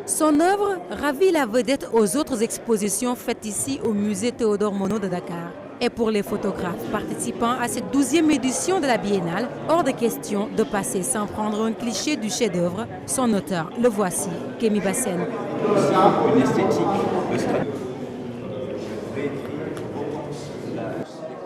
Son œuvre ravit la vedette aux autres expositions faites ici au musée Théodore Monod de Dakar. Et pour les photographes participant à cette 12e édition de la Biennale, hors de question de passer sans prendre un cliché du chef-d'œuvre. Son auteur, le voici, Kémy Bassène. Une esthétique.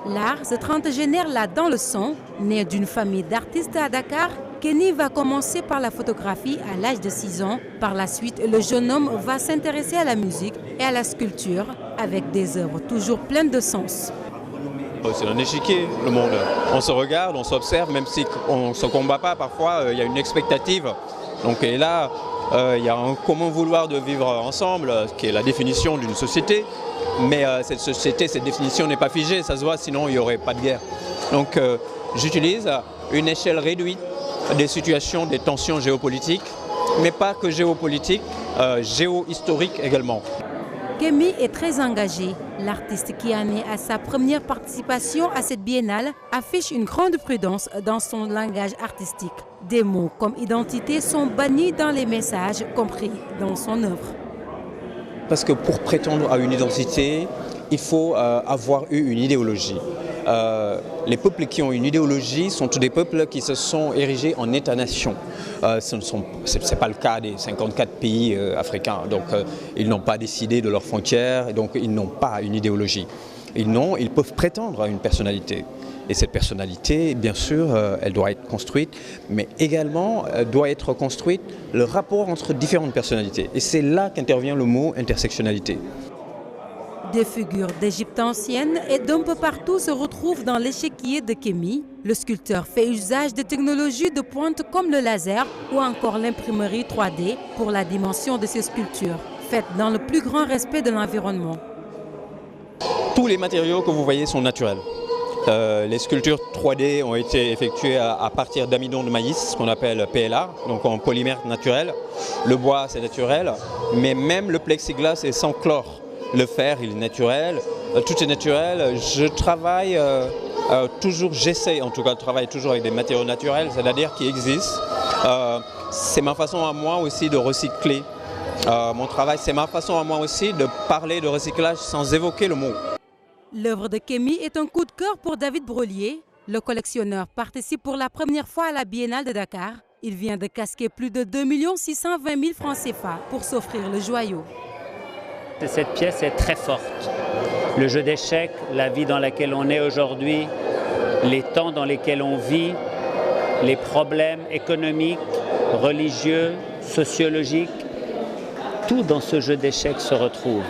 L'art se trentenaire là dans le son. Né d'une famille d'artistes à Dakar, Kémy va commencer par la photographie à l'âge de 6 ans. Par la suite, le jeune homme va s'intéresser à la musique et à la sculpture avec des œuvres toujours pleines de sens. C'est un échiquier, le monde. On se regarde, on s'observe, même si on ne se combat pas, parfois il y a une expectative. Donc, et là, il y a un commun vouloir de vivre ensemble, qui est la définition d'une société. Mais cette société, cette définition n'est pas figée, ça se voit, sinon il n'y aurait pas de guerre. Donc j'utilise une échelle réduite des situations, des tensions géopolitiques, mais pas que géopolitiques, géohistoriques également. Kémy est très engagé. L'artiste qui en est à sa première participation à cette biennale affiche une grande prudence dans son langage artistique. Des mots comme identité sont bannis dans les messages compris dans son œuvre. Parce que pour prétendre à une identité, il faut avoir eu une idéologie. Les peuples qui ont une idéologie sont tous des peuples qui se sont érigés en État-nation. Ce n'est pas le cas des 54 pays africains. Donc ils n'ont pas décidé de leurs frontières, et donc ils n'ont pas une idéologie. Ils peuvent prétendre à une personnalité. Et cette personnalité, bien sûr, elle doit être construite, mais également doit être construite le rapport entre différentes personnalités. Et c'est là qu'intervient le mot intersectionnalité. Des figures d'Égypte ancienne et d'un peu partout se retrouvent dans l'échiquier de Kémy. Le sculpteur fait usage de technologies de pointe comme le laser ou encore l'imprimerie 3D pour la dimension de ses sculptures, faites dans le plus grand respect de l'environnement. Tous les matériaux que vous voyez sont naturels. Les sculptures 3D ont été effectuées à partir d'amidon de maïs, ce qu'on appelle PLA, donc en polymère naturel. Le bois, c'est naturel, mais même le plexiglas est sans chlore. Le fer, il est naturel, tout est naturel. Je travaille toujours, j'essaie en tout cas de travailler toujours avec des matériaux naturels, c'est-à-dire qui existent. C'est ma façon à moi aussi de recycler mon travail, c'est ma façon à moi aussi de parler de recyclage sans évoquer le mot. L'œuvre de Kémy est un coup de cœur pour David Brolier. Le collectionneur participe pour la première fois à la Biennale de Dakar. Il vient de casquer plus de 2 620 000 francs CFA pour s'offrir le joyau. Cette pièce est très forte. Le jeu d'échecs, la vie dans laquelle on est aujourd'hui, les temps dans lesquels on vit, les problèmes économiques, religieux, sociologiques, tout dans ce jeu d'échecs se retrouve.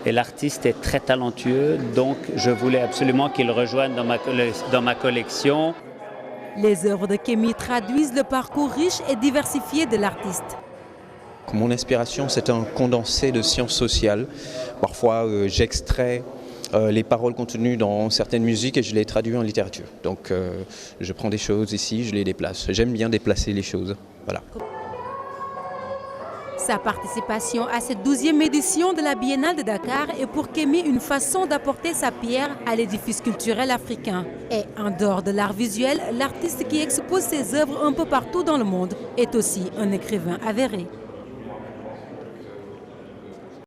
Et l'artiste est très talentueux, donc je voulais absolument qu'il rejoigne dans ma collection. Les œuvres de Kémy traduisent le parcours riche et diversifié de l'artiste. Mon inspiration, c'est un condensé de sciences sociales. Parfois, j'extrais les paroles contenues dans certaines musiques et je les traduis en littérature. Donc, je prends des choses ici, je les déplace. J'aime bien déplacer les choses. Voilà. Sa participation à cette 12e édition de la Biennale de Dakar est pour Kémy une façon d'apporter sa pierre à l'édifice culturel africain. Et en dehors de l'art visuel, l'artiste qui expose ses œuvres un peu partout dans le monde est aussi un écrivain avéré.